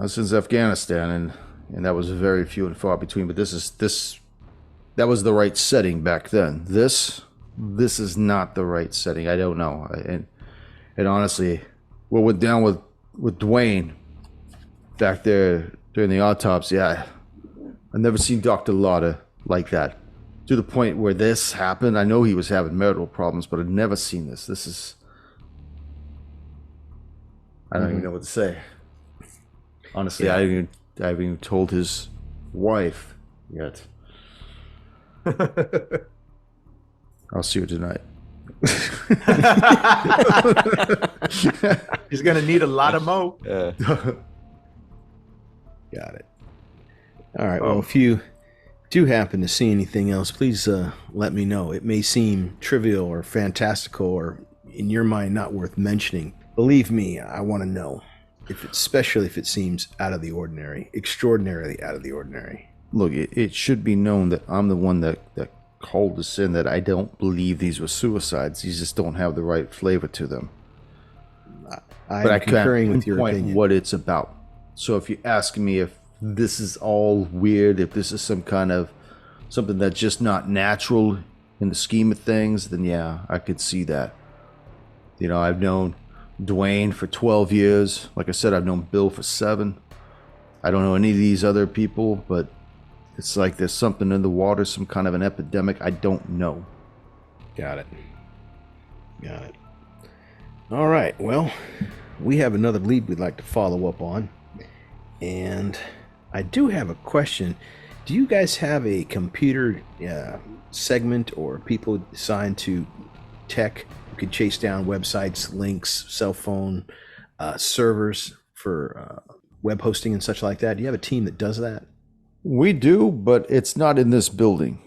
Since Afghanistan, and that was very few and far between. But that was the right setting back then. This is not the right setting. I don't know. And honestly, what went down with Dwayne back there during the autopsy, I've never seen Dr. Lauder like that. To the point where this happened, I know he was having marital problems, but I've never seen this. This is... I don't even know what to say. Honestly, Yeah. I haven't even told his wife yet. I'll see her tonight. He's gonna need a lot of mo. Got it. All right. Well, if you do happen to see anything else, please let me know. It may seem trivial or fantastical or, in your mind, not worth mentioning. Believe me, I want to know. Especially if it seems out of the ordinary, extraordinarily out of the ordinary. Look, it should be known that I'm the one that called this in, that I don't believe these were suicides. These just don't have the right flavor to them. I'm concurring with your pinpoint opinion. what it's about. So if you ask me if this is all weird, if this is some kind of something that's just not natural in the scheme of things, then yeah, I could see that. You know, I've known Dwayne for 12 years. Like I said, I've known Bill for 7. I don't know any of these other people, but it's like there's something in the water, some kind of an epidemic. I don't know. Got it. All right. Well, we have another lead we'd like to follow up on. And I do have a question. Do you guys have a computer segment or people assigned to tech who can chase down websites, links, cell phone servers for web hosting and such like that? Do you have a team that does that? We do, but it's not in this building.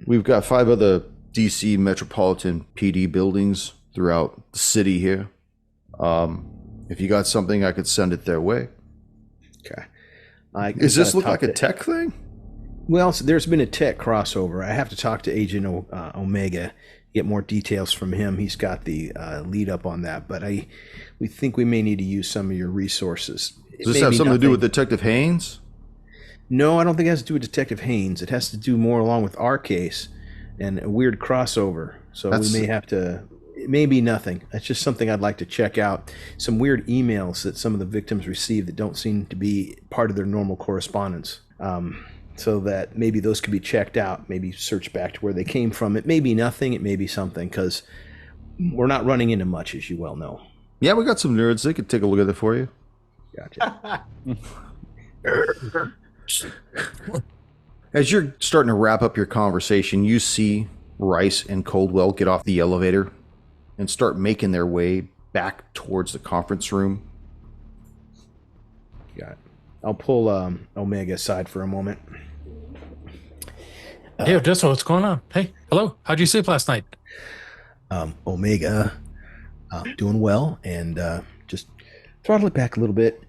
We've got 5 other DC Metropolitan PD buildings throughout the city here. If you got something, I could send it their way. Okay. Does this look like a tech thing? Well, so there's been a tech crossover. I have to talk to Agent Omega, get more details from him. He's got the lead up on that, but we think we may need to use some of your resources. Does this have something to do with Detective Haynes? No, I don't think it has to do with Detective Haynes. It has to do more along with our case and a weird crossover. So we may have to... It may be nothing. That's just something I'd like to check out. Some weird emails that some of the victims receive that don't seem to be part of their normal correspondence. So that maybe those could be checked out, maybe search back to where they came from. It may be nothing, it may be something, because we're not running into much, as you well know. Yeah, we got some nerds. They could take a look at it for you. Gotcha. As you're starting to wrap up your conversation, you see Rice and Coldwell get off the elevator and start making their way back towards the conference room. Got it. I'll pull Omega aside for a moment. Hey, Odessa, what's going on? Hey, hello. How'd you sleep last night? Omega, doing well, and just throttle it back a little bit.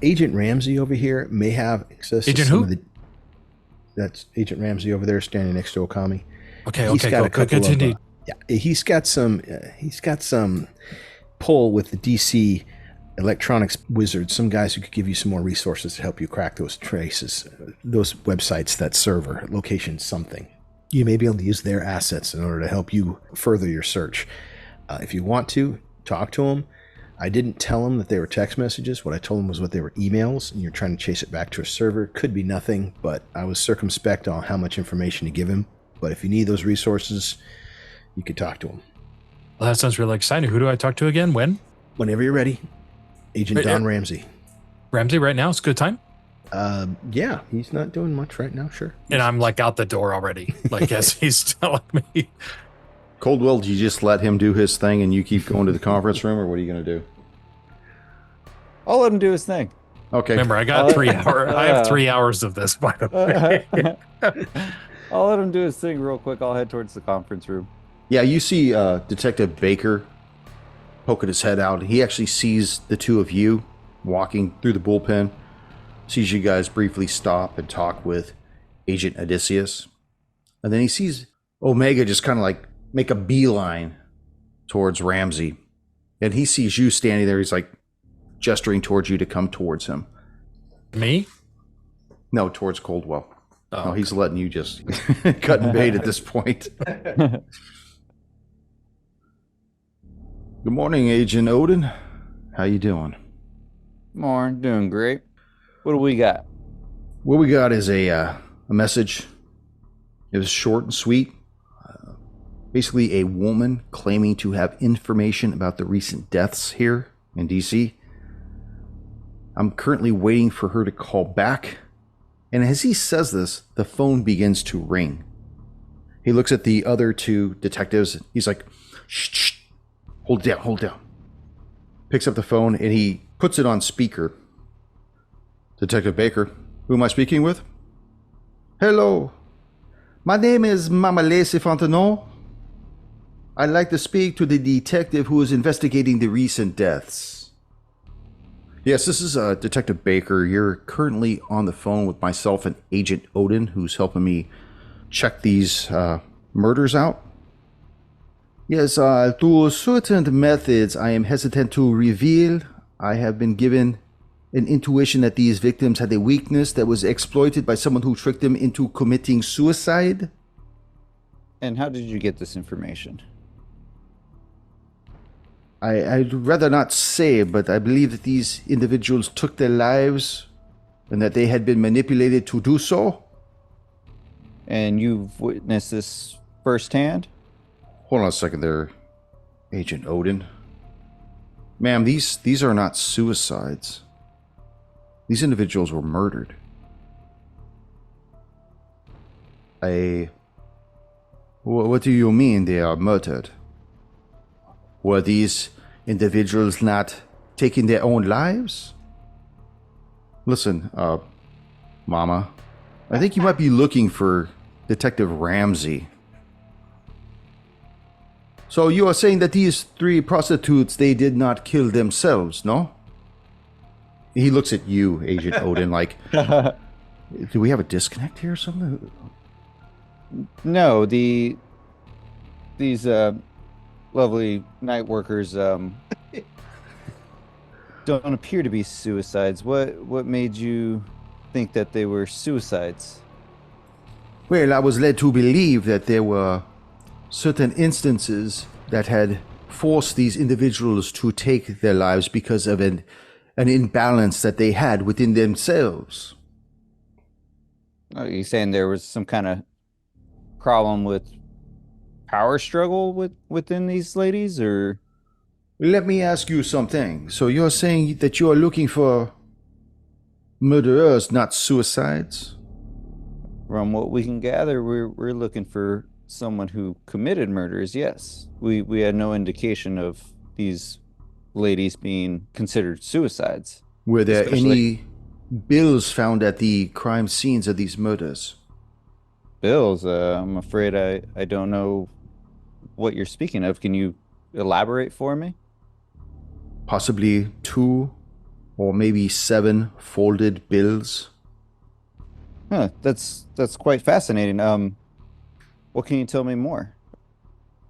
Agent Ramsey over here may have access Agent to some who? of the... That's Agent Ramsey over there standing next to Okami. Okay, He's okay, got go. a couple Continue. of, yeah, he's got some pull with the DC electronics wizards, some guys who could give you some more resources to help you crack those traces, those websites, that server, location something. You may be able to use their assets in order to help you further your search. If you want to, talk to them. I didn't tell him that they were text messages. What I told him was what they were emails, and you're trying to chase it back to a server. Could be nothing, but I was circumspect on how much information to give him. But if you need those resources, you could talk to him. Well, that sounds really exciting. Who do I talk to again? When? Whenever you're ready. Agent Don Ramsey. Ramsey, right now? It's a good time? Yeah, he's not doing much right now, sure. And I'm like out the door already, like as he's telling me. Coldwell, do you just let him do his thing and you keep going to the conference room, or what are you going to do? I'll let him do his thing. Okay. Remember, I got 3 hours. I have 3 hours of this, by the way. I'll let him do his thing real quick. I'll head towards the conference room. Yeah, you see Detective Baker poking his head out. He actually sees the two of you walking through the bullpen, sees you guys briefly stop and talk with Agent Odysseus. And then he sees Omega just kind of like make a beeline towards Ramsey. And he sees you standing there. He's like gesturing towards you to come towards him. Me? No, towards Coldwell. Oh, No, he's letting you just cut and bait at this point. Good morning, Agent Odin. How you doing? Morning, doing great. What do we got? What we got is a message. It was short and sweet. Basically, a woman claiming to have information about the recent deaths here in DC. I'm currently waiting for her to call back. And as he says this, the phone begins to ring. He looks at the other two detectives. He's like, shh, shh, hold down. Picks up the phone and he puts it on speaker. Detective Baker, who am I speaking with? Hello. My name is Mama Lacey Fontenot. I'd like to speak to the detective who is investigating the recent deaths. Yes, this is Detective Baker. You're currently on the phone with myself and Agent Odin, who's helping me check these murders out. Yes, through certain methods I am hesitant to reveal. I have been given an intuition that these victims had a weakness that was exploited by someone who tricked them into committing suicide. And how did you get this information? I'd rather not say, but I believe that these individuals took their lives and that they had been manipulated to do so. And you've witnessed this firsthand? Hold on a second there, Agent Odin. Ma'am, these are not suicides. These individuals were murdered. What do you mean they are murdered? Were these individuals not taking their own lives? Listen, Mama, I think you might be looking for Detective Ramsey. So you are saying that these 3 prostitutes, they did not kill themselves, no? He looks at you, Agent Odin, like, do we have a disconnect here or something? No, these lovely night workers don't appear to be suicides. What made you think that they were suicides? Well, I was led to believe that there were certain instances that had forced these individuals to take their lives because of an imbalance that they had within themselves. Are you saying there was some kind of problem with power struggle within these ladies, or? Let me ask you something. So you're saying that you're looking for murderers, not suicides? From what we can gather, we're looking for someone who committed murders. Yes, we had no indication of these ladies being considered suicides. Were there Especially- any bills found at the crime scenes of these murders? Bills, I'm afraid I don't know what you're speaking of. Can you elaborate for me? Possibly 2 or maybe 7 folded bills? Huh, that's quite fascinating. What can you tell me more?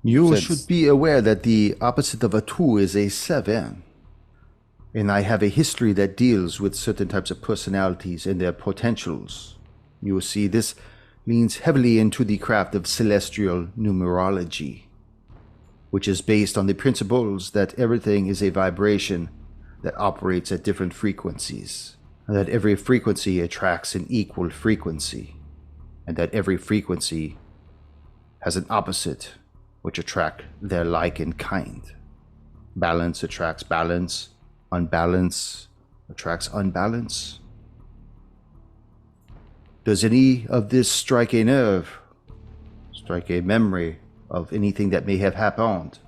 You Since- should be aware that the opposite of a 2 is a 7. And I have a history that deals with certain types of personalities and their potentials. You will see this leans heavily into the craft of celestial numerology, which is based on the principles that everything is a vibration that operates at different frequencies, and that every frequency attracts an equal frequency, and that every frequency has an opposite which attract their like in kind. Balance attracts balance, unbalance attracts unbalance. Does any of this strike a nerve, strike a memory of anything that may have happened?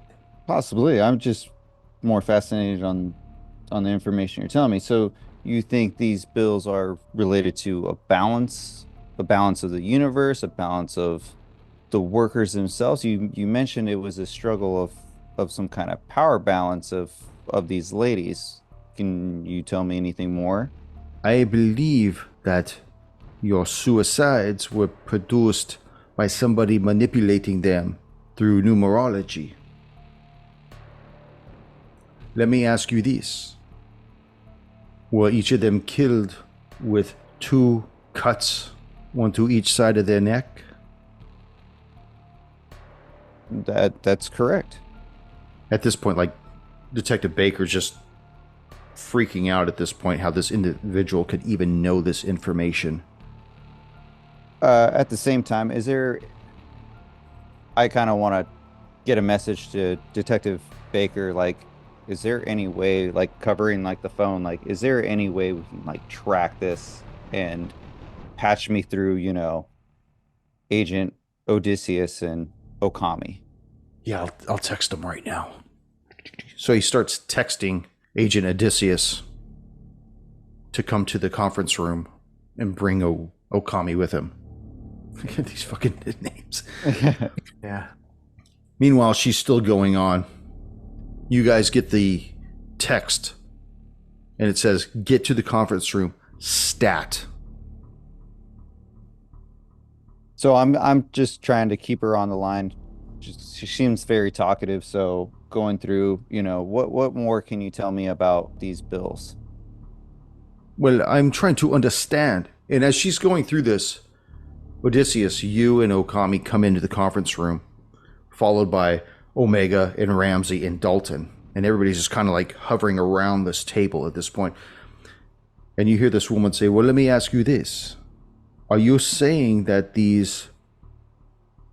Possibly. I'm just more fascinated on the information you're telling me. So you think these bills are related to a balance of the universe, a balance of the workers themselves? You mentioned it was a struggle of some kind of power balance of these ladies. Can you tell me anything more? I believe that your suicides were produced by somebody manipulating them through numerology. Let me ask you this. Were each of them killed with 2 cuts, one to each side of their neck? That's correct. At this point, like, Detective Baker's just freaking out at this point how this individual could even know this information. At the same time, I kind of want to get a message to Detective Baker, like, is there any way, like, covering, like, the phone, like, is there any way we can, like, track this and patch me through, Agent Odysseus and Okami? Yeah, I'll text him right now. So he starts texting Agent Odysseus to come to the conference room and bring Okami with him. These fucking names. Yeah. Meanwhile, she's still going on. You guys get the text, and it says, "Get to the conference room, stat." So I'm just trying to keep her on the line. She seems very talkative, so going through, what more can you tell me about these bills? Well, I'm trying to understand. And as she's going through this, Odysseus, you and Okami come into the conference room, followed by Omega and Ramsey and Dalton. And everybody's just kind of like hovering around this table at this point. And you hear this woman say, "Well, let me ask you this. Are you saying that these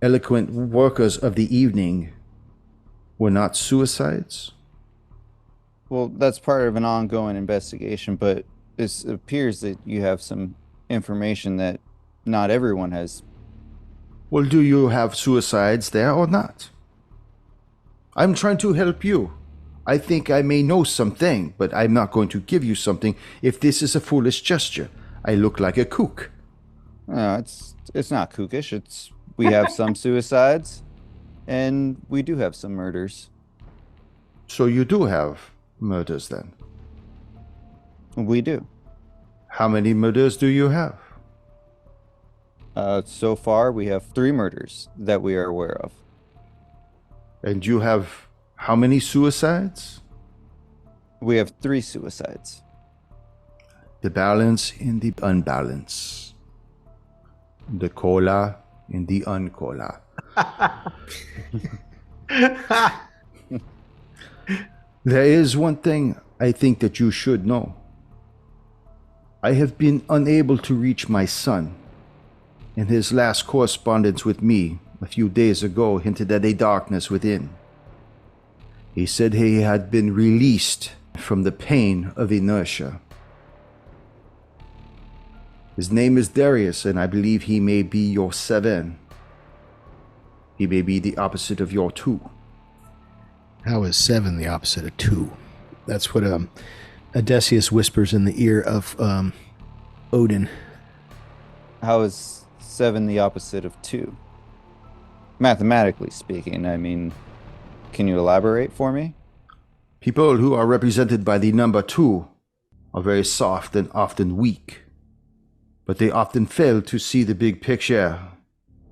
eloquent workers of the evening were not suicides?" Well, that's part of an ongoing investigation, but it appears that you have some information that not everyone has. Well, do you have suicides there or not? I'm trying to help you. I think I may know something, but I'm not going to give you something if this is a foolish gesture. I look like a kook. No, it's not kookish. We have some suicides, and we do have some murders. So you do have murders then? We do. How many murders do you have? So far, we have 3 murders that we are aware of. And you have how many suicides? We have 3 suicides. The balance in the unbalance. The cola in the uncola. There is one thing I think that you should know. I have been unable to reach my son. In his last correspondence with me a few days ago hinted at a darkness within. He said he had been released from the pain of inertia. His name is Darius, and I believe he may be your 7. He may be the opposite of your 2. How is 7 the opposite of 2? That's what Odysseus whispers in the ear of Odin. How is 7 the opposite of 2? Mathematically speaking, I mean, can you elaborate for me? People who are represented by the number 2 are very soft and often weak, but they often fail to see the big picture,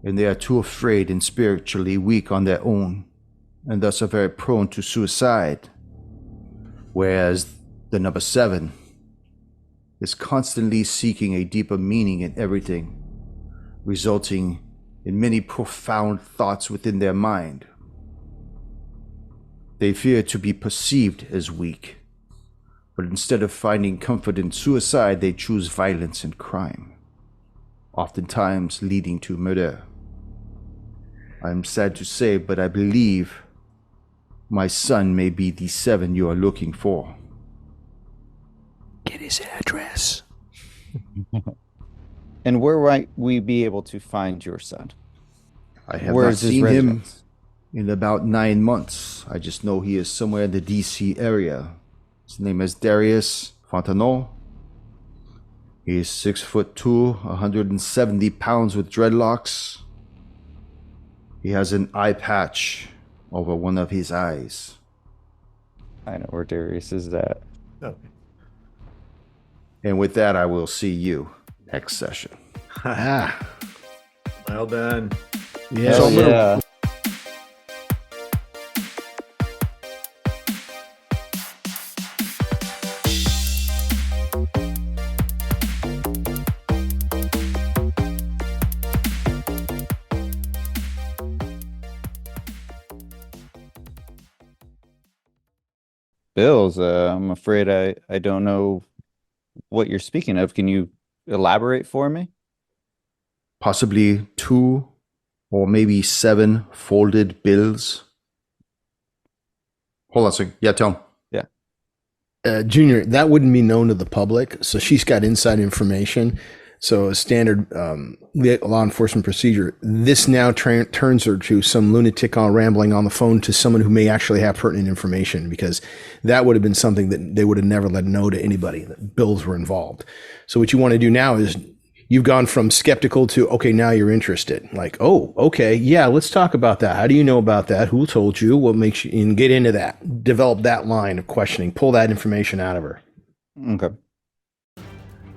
and they are too afraid and spiritually weak on their own, and thus are very prone to suicide. Whereas the number 7 is constantly seeking a deeper meaning in everything, resulting in many profound thoughts within their mind. They fear to be perceived as weak, but instead of finding comfort in suicide, they choose violence and crime, oftentimes leading to murder. I'm sad to say, but I believe my son may be the 7 you are looking for. Get his address. And where might we be able to find your son? I have Where not is his seen him residence? in about 9 months. I just know he is somewhere in the DC area. His name is Darius Fontenot. He is 6'2", 170 pounds with dreadlocks. He has an eye patch over one of his eyes. I know where Darius is at. Okay. And with that, I will see you next session. Ah, Well done. yeah. Hell I'm gonna- yeah. Bills, I'm afraid I don't know what you're speaking of. Can you elaborate for me? Possibly 2 or maybe 7 folded bills. Hold on a second. Yeah, tell him. Junior, that wouldn't be known to the public, so she's got inside information. So a standard law enforcement procedure. This now turns her to some lunatic on rambling on the phone to someone who may actually have pertinent information, because that would have been something that they would have never let know to anybody that bills were involved. So what you want to do now is you've gone from skeptical to, okay, now you're interested. Like, oh, okay, yeah, let's talk about that. How do you know about that? Who told you? What makes you? And get into that. Develop that line of questioning. Pull that information out of her. Okay.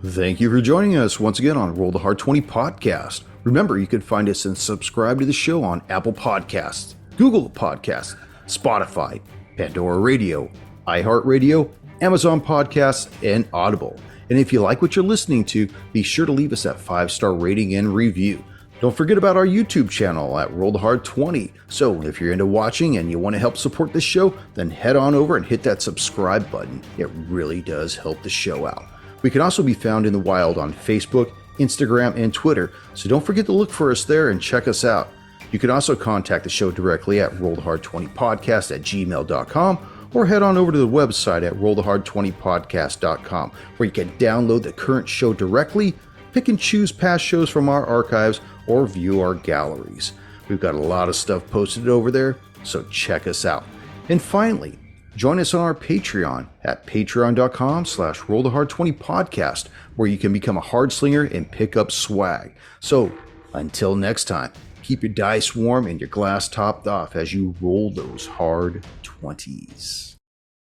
Thank you for joining us once again on Roll the Hard 20 podcast. Remember, you can find us and subscribe to the show on Apple Podcasts, Google Podcasts, Spotify, Pandora Radio, iHeart Radio, Amazon Podcasts, and Audible. And if you like what you're listening to, be sure to leave us that 5-star rating and review. Don't forget about our YouTube channel at Roll the Hard 20. So if you're into watching and you want to help support this show, then head on over and hit that subscribe button. It really does help the show out. We can also be found in the wild on Facebook, Instagram, and Twitter, so don't forget to look for us there and check us out. You can also contact the show directly at rollthehard20podcast@gmail.com, or head on over to the website at rollthehard20podcast.com, where you can download the current show directly, pick and choose past shows from our archives, or view our galleries. We've got a lot of stuff posted over there, so check us out. And finally, join us on our Patreon at patreon.com/rollthehard20podcast, where you can become a hard slinger and pick up swag. So until next time, keep your dice warm and your glass topped off as you roll those hard 20s.